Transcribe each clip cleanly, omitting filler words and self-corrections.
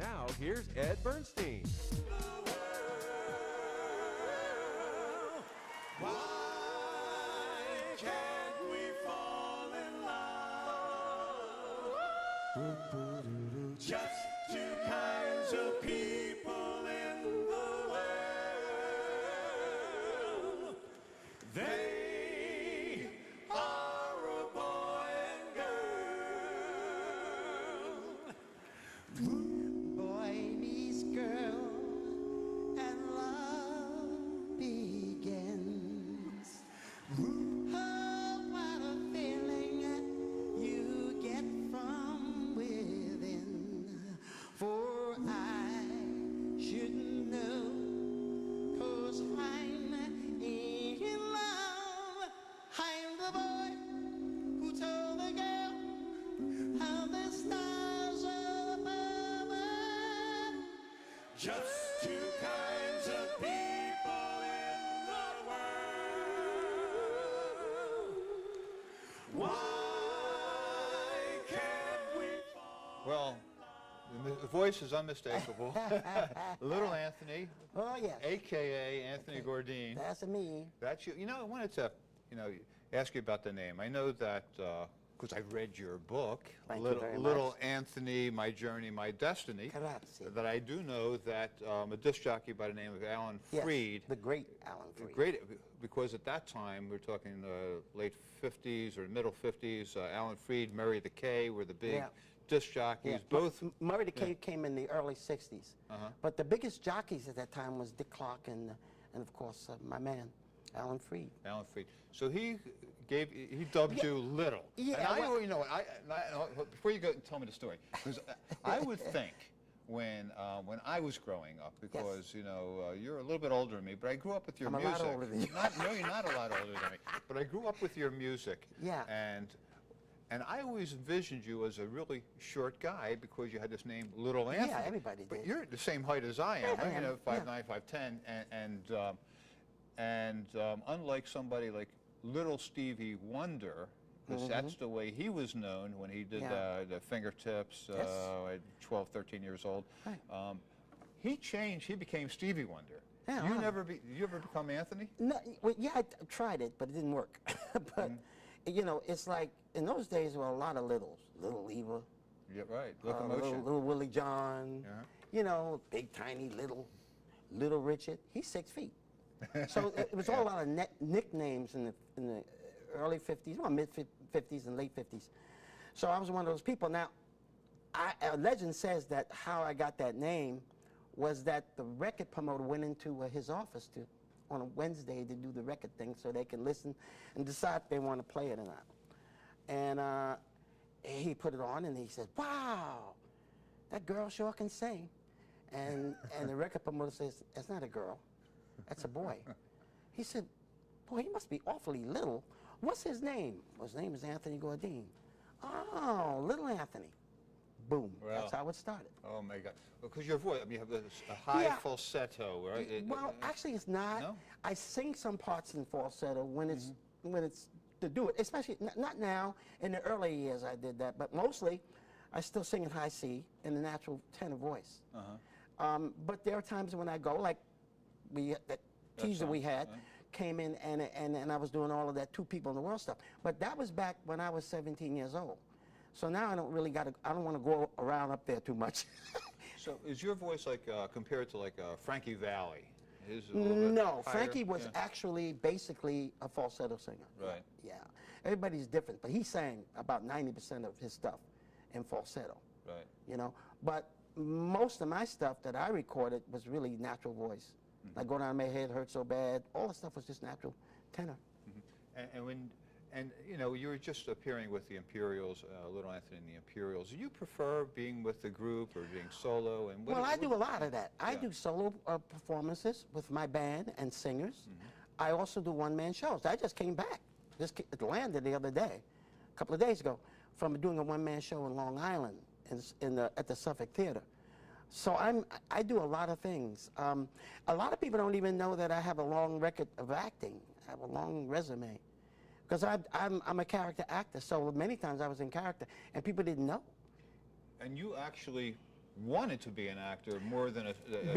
Now, here's Ed Bernstein. Why can't we fall in love? Just two kinds of people in the world. They are a boy and girl. Boy meets girl and love begins. Oh, what a feeling you get from within. For I shouldn't know, 'cause I'm in love. I'm the boy who told the girl how the stars above her. Just two kinds of people in the world. Why can't we fall? Well, the voice is unmistakable. Little Anthony, Oh, yes. a.k.a. Anthony Gourdine. That's me. That's you. You know, I wanted to, ask you about the name. I know that because I read your book, Thank you Little, very Little much. Anthony, My Journey, My Destiny. Grazie. That I do know that a disc jockey by the name of Alan Yes, Freed. the great Alan Freed. Great, because at that time, we're talking late 50s or middle 50s, Alan Freed, Murray the K were the big Yeah. disc jockeys, Yeah, both. Murray the K came in the early 60s. But the biggest jockeys at that time was Dick Clark and of course, my man, Alan Freed. Alan Freed. So he dubbed you Little. Yeah, And well- you know, before you go tell me the story, because I would think when I was growing up, because you're a little bit older than me, but I grew up with your I'm a music. lot older than you. No, you're not a lot older than me, but I grew up with your music. Yeah. And I always envisioned you as a really short guy because you had this name, Little Anthony. Yeah, everybody But did. you're the same height as I am. Yeah, I am, 5'9", 5'10", and unlike somebody like Little Stevie Wonder, because that's the way he was known when he did the fingertips at 12, 13 years old. Right. He changed. He became Stevie Wonder. Yeah, You wow. did you ever become Anthony? No, well, yeah, I tried it, but it didn't work. But, it's like, in those days, there were a lot of littles. Little Eva, Yeah, right. Locomotion. little Willie John, big, tiny, little Richard. He's 6 feet. So it was all a lot of nicknames in the early 50s, well, mid-50s and late 50s. So I was one of those people. Now, a legend says that how I got that name was that the record promoter went into his office on a Wednesday to do the record thing so they can listen and decide if they want to play it or not. And he put it on and he said, "Wow, that girl sure can sing." And the record promoter says, "That's not a girl, that's a boy." He said, "Boy, he must be awfully little. What's his name?" Well, his name is Anthony Gourdine. "Oh, Little Anthony." Boom. Well, that's how it started. Oh my God! Because your voice, I mean, you have a high falsetto, right? Well, actually, it's not. No? I sing some parts in falsetto when it's to do it. Especially not now. In the early years, I did that, but mostly, I still sing in high C in the natural tenor voice. But there are times when I go, like that teaser we had, came in and I was doing all of that two people in the world stuff. But that was back when I was 17 years old. So now I don't really I don't want to go around up there too much. So is your voice like compared to like Frankie Valli? His a little bit No, higher? Frankie was actually basically a falsetto singer. Right. Yeah. Everybody's different, but he sang about 90% of his stuff in falsetto. Right. But most of my stuff that I recorded was really natural voice. Like Go Down My Head Hurt So Bad, all the stuff was just natural tenor. And you were just appearing with the Imperials, Little Anthony and the Imperials. Do you prefer being with the group or being solo? And Well, I do a lot of that. I do solo performances with my band and singers. I also do one-man shows. I just came back. Just landed the other day, a couple of days ago, from doing a one-man show in Long Island at the Suffolk Theater. So I do a lot of things. A lot of people don't even know that I have a long record of acting. I have a long resume. Because I'm a character actor, so many times I was in character, and people didn't know. And you actually wanted to be an actor more than a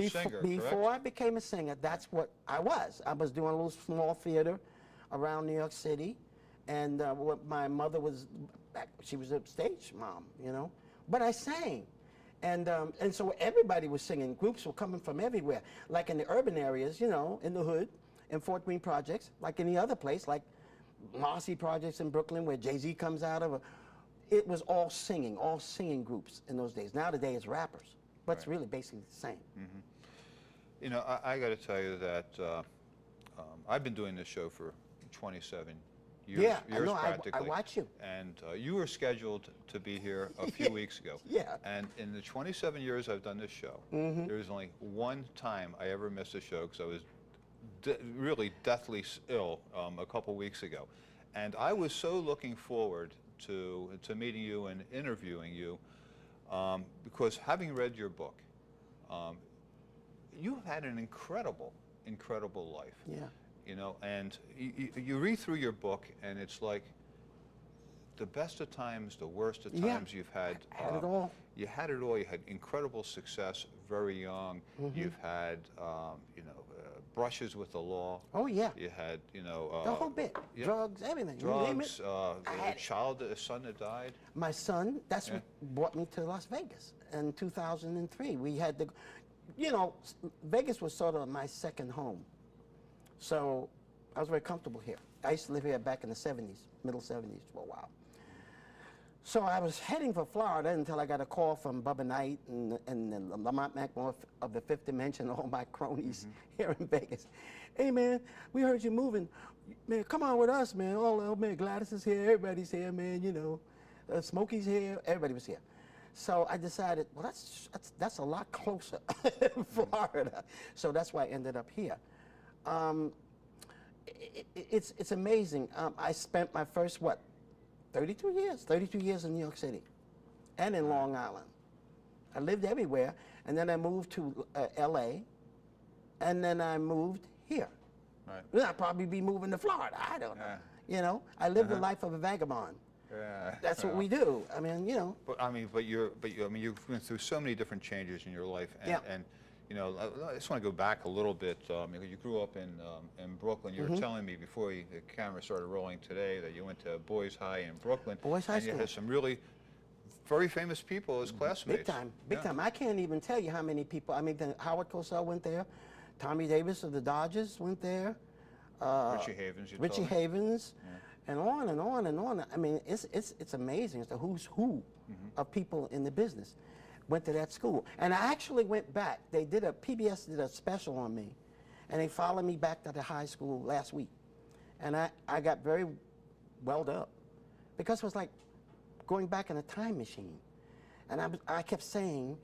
singer, Before correct? I became a singer, that's what I was. I was doing a little small theater around New York City, and my mother was, she was a stage mom, you know, but I sang. And so everybody was singing. Groups were coming from everywhere, like in the urban areas, you know, in the hood, in Fort Greene Projects, like any other place, like Marcy Projects in Brooklyn, where Jay-Z comes out of. It was all singing groups in those days. Nowadays, it's rappers, but it's really basically the same. Mm-hmm. You know, I got to tell you that I've been doing this show for 27 years, Yeah, years I practically. watch you. And you were scheduled to be here a few weeks ago. Yeah. And in the 27 years I've done this show, there was only one time I ever missed a show because I was really deathly ill a couple weeks ago. And I was so looking forward to meeting you and interviewing you because having read your book, you had an incredible life. Yeah. You know, and you read through your book, and it's like the best of times, the worst of times you've had. I had it all. You had it all. You had incredible success very young. You've had, you know, brushes with the law. Oh, yeah. You had, you know. The whole bit. Yeah. Drugs, everything. You name Drugs, it. a son that died. My son, that's what brought me to Las Vegas in 2003. We had the, you know, Vegas was sort of my second home. So I was very comfortable here. I used to live here back in the 70s, middle 70s for a while. So I was heading for Florida until I got a call from Bubba Knight and Lamont McMorph of the Fifth Dimension, all my cronies here in Vegas. Hey, man, we heard you moving. Man, come on with us, man. Oh, man, Gladys is here. Everybody's here, man, you know. Smokey's here. Everybody was here. So I decided, well, that's a lot closer in Florida. So that's why I ended up here. It's amazing. I spent my first, 32 years in New York City and in Long Island. I lived everywhere, and then I moved to LA, and then I moved here. Right. I'd probably be moving to Florida, I don't know. You know, I live the life of a vagabond. Yeah. That's what we do. I mean, you know. But I mean, you've been through so many different changes in your life, and you know, I just want to go back a little bit. You grew up in Brooklyn. You were telling me before the camera started rolling today that you went to Boys High in Brooklyn. Boys High and School. You had some really very famous people as classmates. Big time, big time. I can't even tell you how many people. I mean, Howard Cosell went there. Tommy Davis of the Dodgers went there. Richie Havens. Havens. And on and on and on. I mean, it's amazing. It's the who's who of people in the business. Went to that school. And I actually went back. PBS did a special on me. And they followed me back to the high school last week. And I got very welled up. Because it was like going back in a time machine. And I kept saying,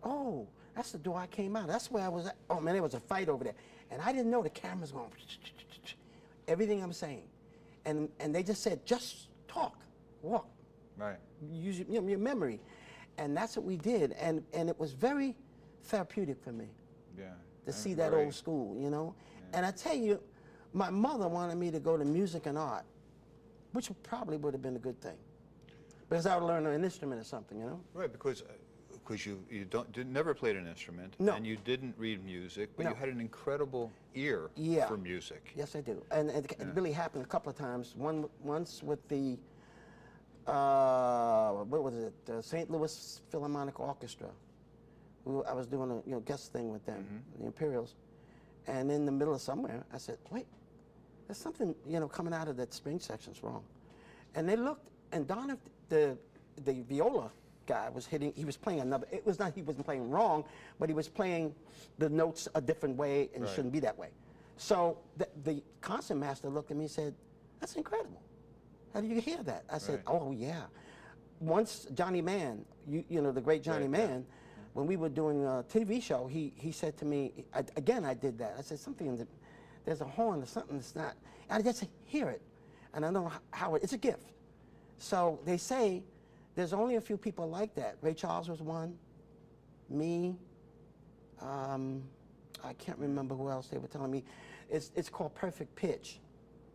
oh, that's the door I came out. That's where I was at. Oh, man, there was a fight over there. And I didn't know the camera's going, everything I'm saying. And they just said, just talk, walk. Right. Use your memory. And that's what we did. And it was very therapeutic for me. Yeah. To see that old school, you know. Yeah. And I tell you, my mother wanted me to go to music and art, which probably would have been a good thing. Because I would learn an instrument or something, you know. Right, because you never played an instrument, and you didn't read music, but you had an incredible ear for music. Yes, I do. And it really happened a couple of times. Once with the, what was it, the St. Louis Philharmonic Orchestra. I was doing a guest thing with them, the Imperials. And in the middle of somewhere, I said, wait, there's something, coming out of that string section's wrong. And they looked, and Donna, the viola guy was playing another, it was not, he wasn't playing wrong, but he was playing the notes a different way, and it shouldn't be that way. So the concert master looked at me and said, that's incredible. How do you hear that? I said, oh yeah. Once Johnny Mann, the great Johnny Mann, when we were doing a TV show, he said to me, again I did that. I said, there's a horn or something that's not, and I just hear it. And I know how it's a gift. So they say there's only a few people like that. Ray Charles was one, me, I can't remember who else they were telling me. It's called perfect pitch.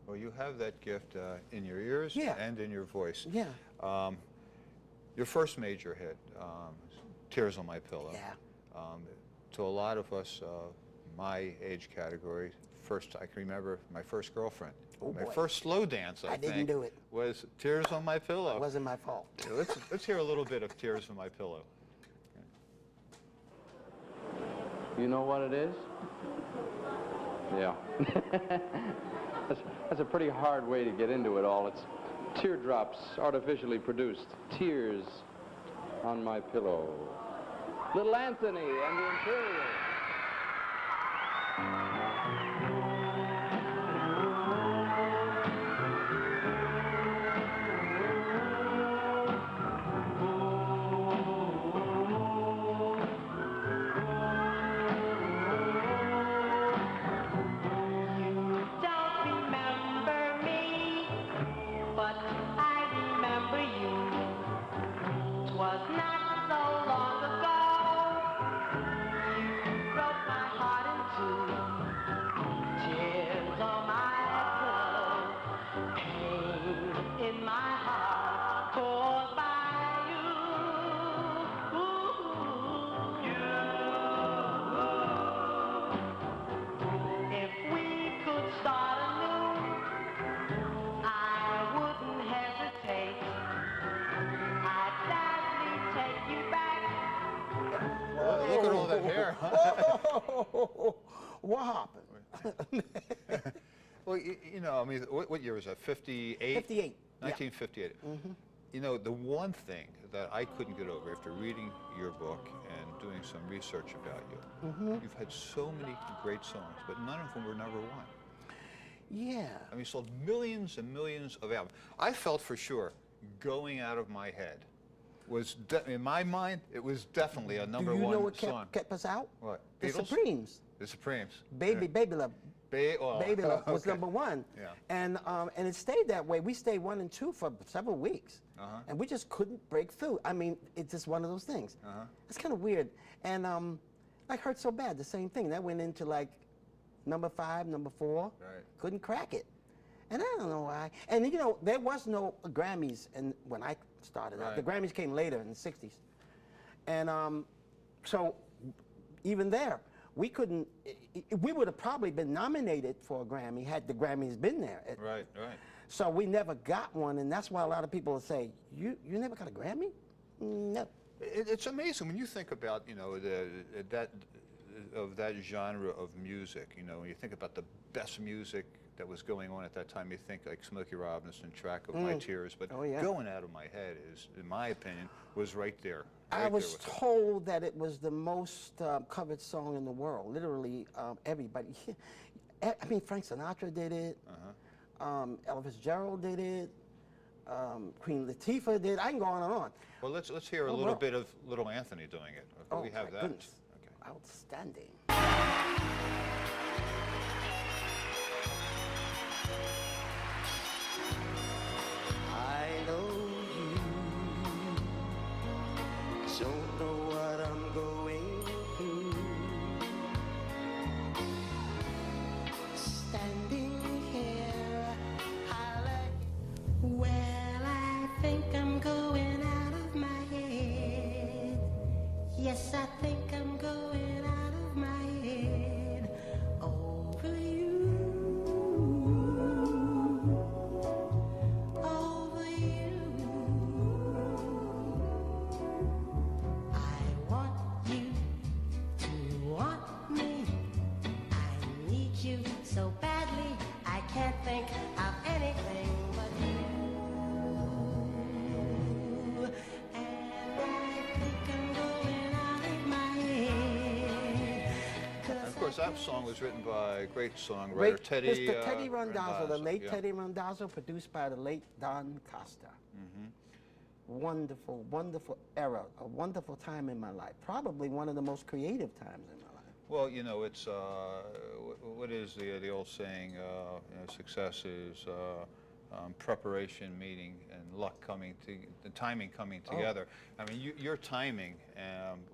Well, you have that gift in your ears and in your voice. Yeah. Your first major hit, Tears on My Pillow. Yeah. To a lot of us, my age category, first I can remember my first girlfriend. Oh, my boy. first slow dance, I didn't think, do it. was Tears on My Pillow. It wasn't my fault. Yeah, let's hear a little bit of Tears on My Pillow. You know what it is? Yeah. That's a pretty hard way to get into it all. It's teardrops artificially produced. Tears on my pillow. Little Anthony and the Imperials. Look at all that hair. Whoa! What happened? Well, you know, I mean, what year was that? 58? 58. 1958. Yeah. Mm-hmm. You know, the one thing that I couldn't get over after reading your book and doing some research about you, you've had so many great songs, but none of them were number one. Yeah. I mean, you sold millions and millions of albums. I felt for sure Going Out of My Head was, in my mind, it was definitely a number one song. Do you know what kept us out? What? The Beatles? Supremes. The Supremes. Baby Love. Baby Love was okay. number one. Yeah. And it stayed that way. We stayed 1 and 2 for several weeks. And we just couldn't break through. I mean, it's just one of those things. It's kind of weird. And like Hurt So Bad, the same thing. That went into like number 5, number 4. Right. Couldn't crack it. And I don't know why. And you know, there was no Grammys when I started out. The Grammys came later in the 60s. And so even there, we couldn't, we would have probably been nominated for a Grammy had the Grammys been there. Right. So we never got one, and that's why a lot of people say, you never got a Grammy? No. It's amazing when you think about, you know, that genre of music. You know, when you think about the best music that was going on at that time, you think like Smokey Robinson, Track of My Tears, but Going Out of My Head is, in my opinion, was right there. I was told that it was the most covered song in the world. Literally, everybody. I mean, Frank Sinatra did it. Elvis Fitzgerald did it. Queen Latifah did. I can go on and on. Well, let's hear a little bit of Little Anthony doing it. Oh, we have my that. goodness. Okay. Outstanding. I know you don't know what I'm going through. Standing here, well, I think I'm going out of my head. Yes, I think I'm going out of my head over you. Over you. I want you to want me. I need you so badly. I can't think of anything but you. And I think I'm going out of my head. And of course, that song was written by a great songwriter, Teddy. Mr. Teddy Randazzo, the late yeah. Teddy Randazzo, produced by the late Don Costa. Wonderful, wonderful era, a wonderful time in my life. Probably one of the most creative times in my life. Well, you know, it's what is the old saying? You know, success is preparation meeting and luck coming to the timing coming together. I mean, your timing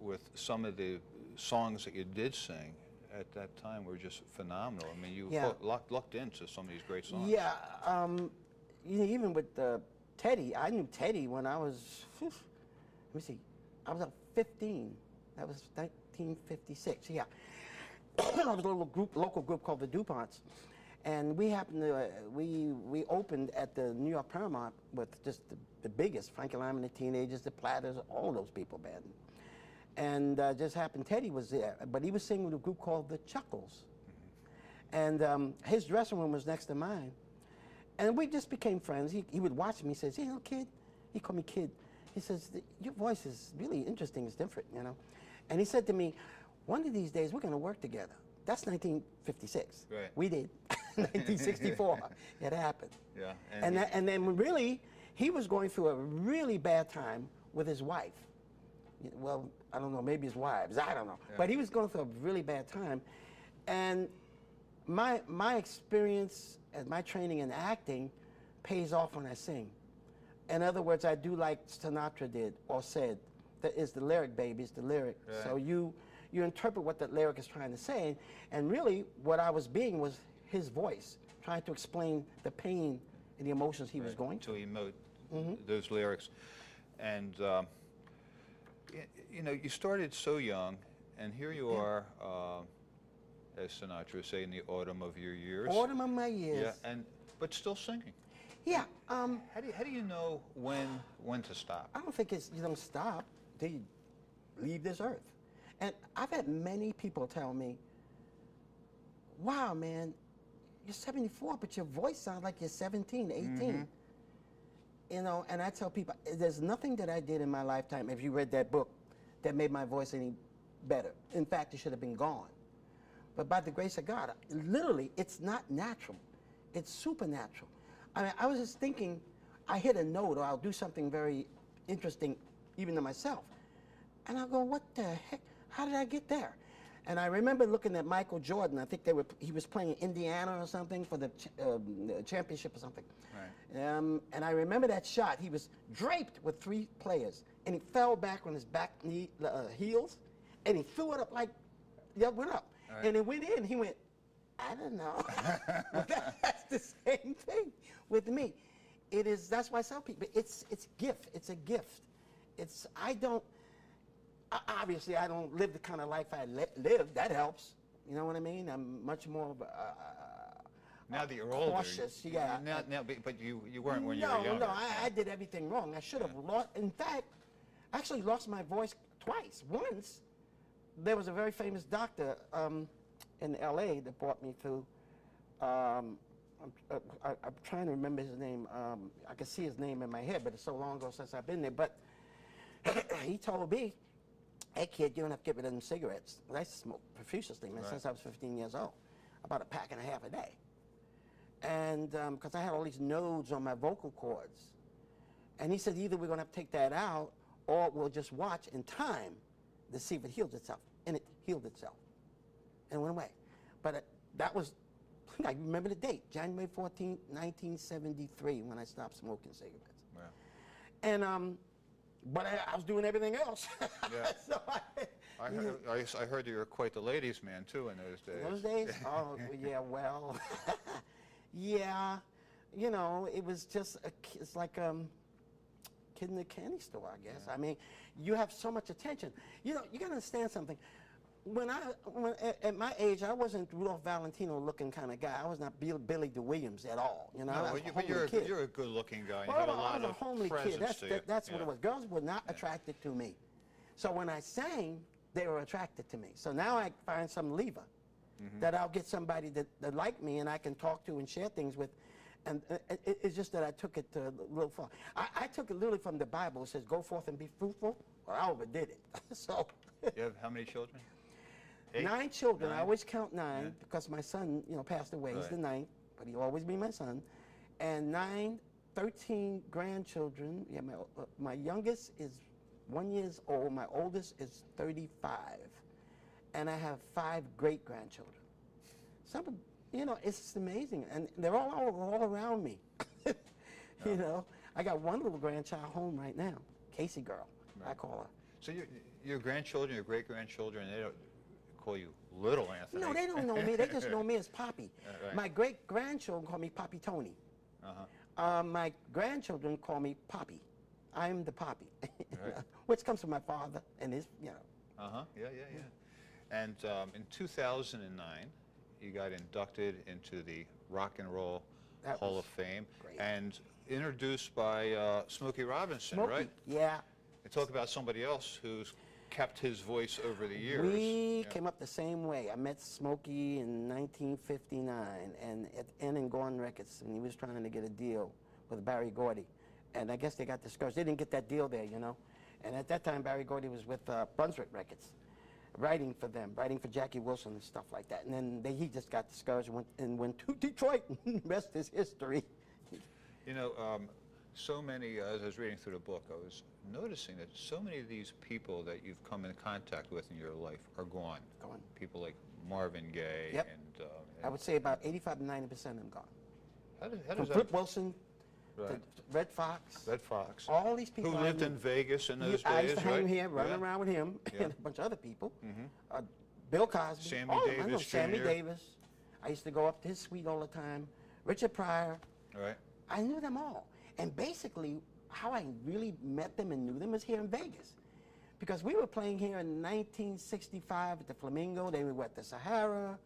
with some of the songs that you did sing at that time were just phenomenal. I mean, you lucked into some of these great songs. Yeah, you know, even with Teddy, I knew Teddy when I was, let me see, I was 15. That was 1956. Yeah. I was a local group called the DuPonts, and we happened to we opened at the New York Paramount with just the biggest, Frankie Lyman, the Teenagers, the Platters, all those people band. And just happened Teddy was there, but he was singing with a group called the Chuckles, and his dressing room was next to mine, and we just became friends. He would watch me. He says, "You know, kid," he called me kid. He says, "Your voice is really interesting. It's different, you know." And he said to me, "One of these days, we're going to work together." That's 1956. Right. We did. 1964. It happened. Yeah. And then really, he was going through a really bad time with his wife. Well, I don't know, maybe his wives. I don't know. Yeah. But he was going through a really bad time. And my experience and my training in acting pays off when I sing. In other words, I do like Sinatra did or said. That is the lyric, baby. It's the lyric. Right. So you interpret what that lyric is trying to say, and really what I was being was his voice, trying to explain the pain and the emotions he was going through. To emote those lyrics. And, you know, you started so young, and here you are, as Sinatra say, in the autumn of your years. Autumn of my years. Yeah, but still singing. Yeah. How do you know when to stop? I don't think it's you don't stop till you leave this earth. And I've had many people tell me, "Wow, man, you're 74, but your voice sounds like you're 17, 18." You know, and I tell people, there's nothing that I did in my lifetime, if you read that book, that made my voice any better. In fact, it should have been gone. But by the grace of God, literally, it's not natural. It's supernatural. I mean, I was just thinking, I hit a note or I'll do something very interesting, even to myself. And I'll go, what the heck? How did I get there? And I remember looking at Michael Jordan. I think he was playing in Indiana or something for the championship or something. Right. And I remember that shot. He was draped with 3 players, and he fell back on his back heels, and he threw it up like, yeah, went up. Right. And it went in. He went, I don't know. That's the same thing with me. It is. That's why I tell people it's gift. It's a gift. Obviously, I don't live the kind of life I live. That helps. You know what I mean? I'm much more now that you're older, cautious. Yeah. But you weren't when you were younger. No, I did everything wrong. I should have lost. In fact, I actually lost my voice twice. Once, there was a very famous doctor in L.A. that brought me to. I'm trying to remember his name. I can see his name in my head, but it's so long ago since I've been there. But he told me, "Hey, kid, you don't have to get rid of them cigarettes." I used to smoke profusely, man, since I was 15 years old, about a pack and a half a day. And because I had all these nodes on my vocal cords. And he said, either we're going to have to take that out, or we'll just watch in time to see if it heals itself. And it healed itself. And it went away. But that was, I remember the date, January 14, 1973, when I stopped smoking cigarettes. Wow. And, but I was doing everything else. Yeah. So I heard you were quite the ladies' man, too, in those days. Those days? Oh, yeah, well, yeah. You know, it was just, it's like kid in the candy store, I guess. Yeah. I mean, you have so much attention. You know, you got to understand something. At my age, I wasn't Rudolph Valentino-looking kind of guy. I was not Billy DeWilliams at all. You know, no, I was but you're a good-looking guy. You well, have a I lot was of a homely kid. That's what it was. Girls were not attracted to me. So when I sang, they were attracted to me. So now I find some lever that I'll get somebody that like me and I can talk to and share things with. And it's just that I took it a little far. I took it literally from the Bible. It says, go forth and be fruitful. Well, I overdid it. So. You have how many children? 8? 9 children. 9? I always count 9 because my son, passed away. He's the 9th, but he'll always be my son. And 13 grandchildren. Yeah, my youngest is 1 year old. My oldest is 35. And I have 5 great-grandchildren. It's just amazing. And they're all around me. You know, I got one little grandchild home right now, Casey girl, I call her. So your grandchildren, your great-grandchildren, they don't call you Little Anthony. No, they don't know me. They just know me as Poppy. Right. My great-grandchildren call me Poppy Tony. My grandchildren call me Poppy. I'm the poppy, Right. which comes from my father and his, you know. Yeah. And in 2009, you got inducted into the Rock and Roll That Hall was of Fame great. and introduced by Smokey Robinson, Smokey, right? yeah. And talk about somebody else who's kept his voice over the years. We Yeah. came up the same way. I met Smokey in 1959 and at Inn and Gordon Records, and he was trying to get a deal with Barry Gordy. And I guess they got discouraged. They didn't get that deal there, you know. And at that time, Barry Gordy was with Brunswick Records, writing for them, writing for Jackie Wilson and stuff like that. And then he just got discouraged and went to Detroit. The rest is history. You know, so many, as I was reading through the book, I was noticing that so many of these people that you've come in contact with in your life are gone. Gone. People like Marvin Gaye Yep. and I would say about 85 to 90% of them gone. how From does Flip that... Wilson Right. to Red Fox. Red Fox. All these people. Who I lived knew. in Vegas in those I days, used to hang right? here, running Yeah. around with him Yeah. and a bunch of other people. Bill Cosby. Sammy all of them. I know Davis Sammy Jr.. Davis. I used to go up to his suite all the time. Richard Pryor. Right. I knew them all. And basically, how I really met them and knew them was here in Vegas. Because we were playing here in 1965 at the Flamingo. They were at the Sahara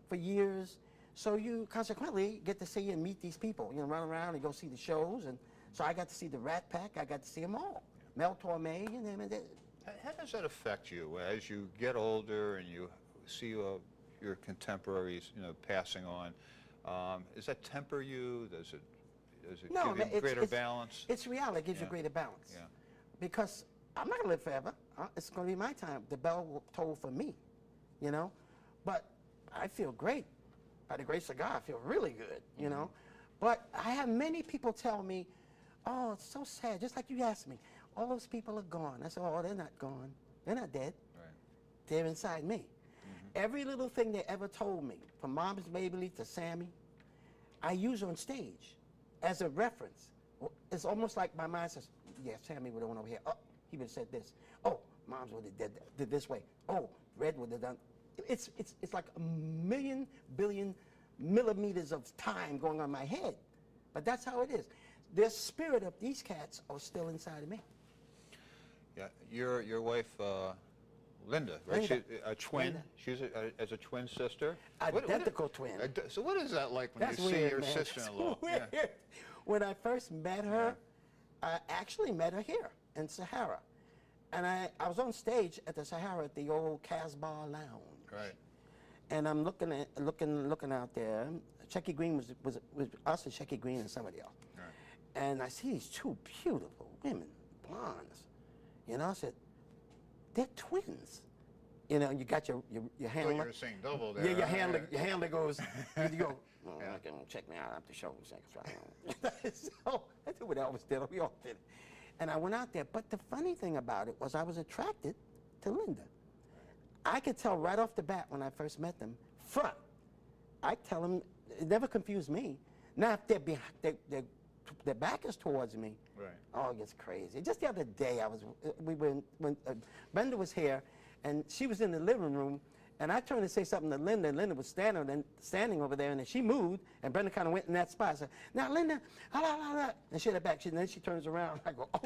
for years. So you consequently get to see and meet these people. You know, run around and go see the shows. And so I got to see the Rat Pack. I got to see them all. Mel Torme and them. How does that affect you as you get older and you see your contemporaries, you know, passing on? Does that temper you? Does it No, give you greater balance? It's reality. It gives you Yeah. greater balance. Yeah. Because I'm not going to live forever. It's going to be my time. The bell will toll for me, you know. But I feel great. By the grace of God, I feel really good, you know. But I have many people tell me, oh, it's so sad. Just like you asked me, all those people are gone. I said, oh, they're not gone. They're not dead. Right. They're inside me. Every little thing they ever told me, from Mom's Baby to Sammy, I use on stage as a reference. It's almost like my mind says, yeah, Sammy would have went over here. Oh, he would have said this. Oh, Mom's would have did this way. Oh, Red would have done. It's like a million billion millimeters of time going on my head. But that's how it is. The spirit of these cats are still inside of me. Yeah. Your wife, Linda, right? Linda. She, a twin. Linda. She's as a twin sister. Identical twin. So what is that like when That's you see weird, your man. sister-in-law? That's weird. When I first met her, I actually met her here in Sahara. And I was on stage at the Sahara at the old Casbah Lounge. Right. And I'm looking out there. Shecky Green was us and Shecky Green and somebody else. Right. And I see these two beautiful women, blondes. You know, I said, they're twins. You know, you got your So handler. you're seeing double there. Yeah, your right? handler goes, you go, oh, Yeah. I can check me out after show. So I did what Elvis did. We all did it. And I went out there. But the funny thing about it was I was attracted to Linda. I could tell right off the bat when I first met them, front. I tell them, it never confused me. Now if their back is towards me, Right. oh, it gets crazy. Just the other day, when Brenda was here, and she was in the living room, and I turned to say something to Linda, and Linda was standing over there, and then she moved, and Brenda kind of went in that spot. I said, now, Linda, and she had her back, and then she turns around, I go, oh.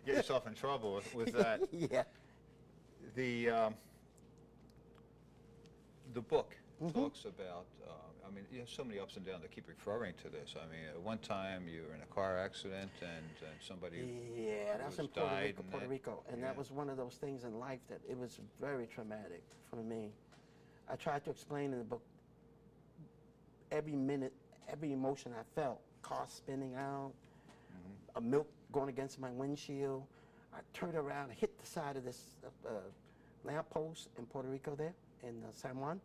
Get yourself in trouble with that. Yeah. The book talks about, I mean, you have so many ups and downs that keep referring to this. I mean, at one time you were in a car accident and somebody Yeah, that's in died Puerto Rico. And yeah. that was one of those things in life that it was very traumatic for me. I tried to explain in the book every minute, every emotion I felt. Car spinning out, a milk going against my windshield. I turned around and hit the side of this lamppost in Puerto Rico there, in San Juan.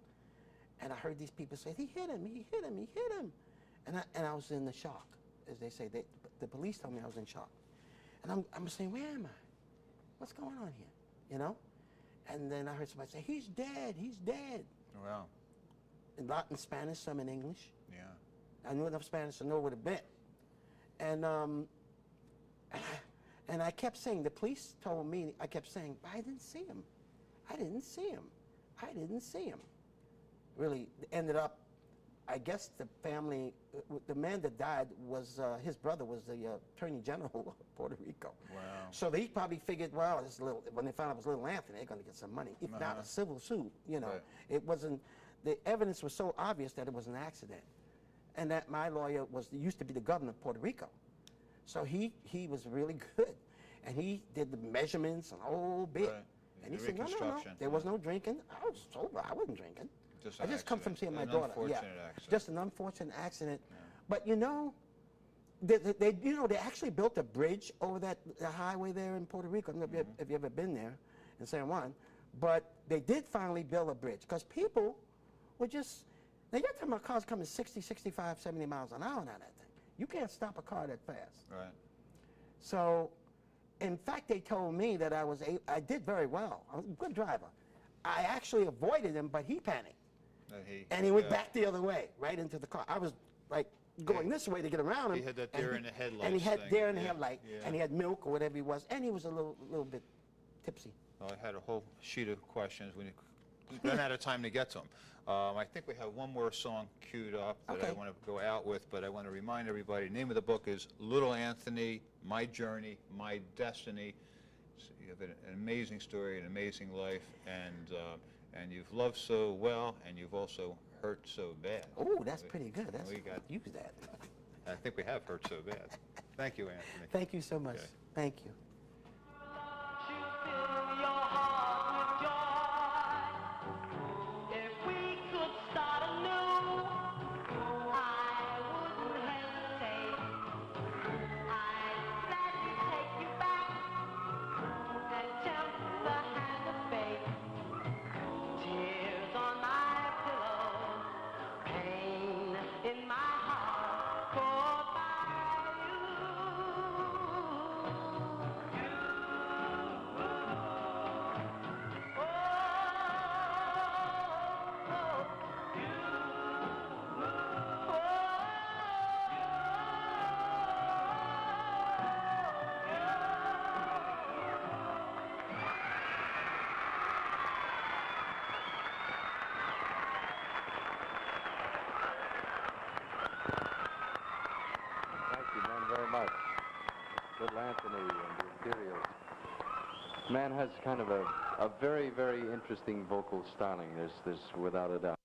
And I heard these people say, he hit him, he hit him, he hit him. And I was in the shock, as they say. The police told me I was in shock. And I'm saying, where am I? What's going on here? You know? And then I heard somebody say, he's dead, he's dead. Wow. A lot in Spanish, some in English. Yeah. I knew enough Spanish to know what it meant. And I kept saying, the police told me, I kept saying, I didn't see him. I didn't see him. I didn't see him. Really ended up I guess the family, the man that died was, his brother was the Attorney General of Puerto Rico. Wow. So they probably figured, well, this little, when they found out it was Little Anthony, they're going to get some money, if not a civil suit, you know. Right. It wasn't, the evidence was so obvious that it was an accident. And that my lawyer used to be the governor of Puerto Rico. So he was really good. And he did the measurements and a whole bit. Right. And he The said, no, reconstruction, there was no drinking. I was sober, I wasn't drinking. Just I an just come from seeing accident. my An daughter. unfortunate accident. Just an unfortunate accident. But you know, they actually built a bridge over the highway there in Puerto Rico. I don't know if you've ever been there in San Juan. But they did finally build a bridge because people were just, now you're talking about cars coming 60, 65, 70 miles an hour on that thing. You can't stop a car that fast. Right. So, in fact, they told me that I did very well. I was a good driver. I actually avoided him, but he panicked. And he went back the other way, right into the car. I was like going this way to get around him. He had that deer in the headlights And he had thing. deer in the headlight, Yeah. and he had milk or whatever he was, and he was a little bit tipsy. Well, I had a whole sheet of questions. We ran out of time to get to them. I think we have one more song queued up that I want to go out with, but I want to remind everybody, the name of the book is Little Anthony, My Journey, My Destiny. So you have an amazing story, an amazing life, and you've loved so well, and you've also hurt so bad. Oh, that's pretty good. Use that. I think we have hurt so bad. Thank you, Anthony. Thank you so much. Okay. Thank you. Very much. Little Anthony and the Imperials. Man has kind of a very, very interesting vocal styling. There's without a doubt.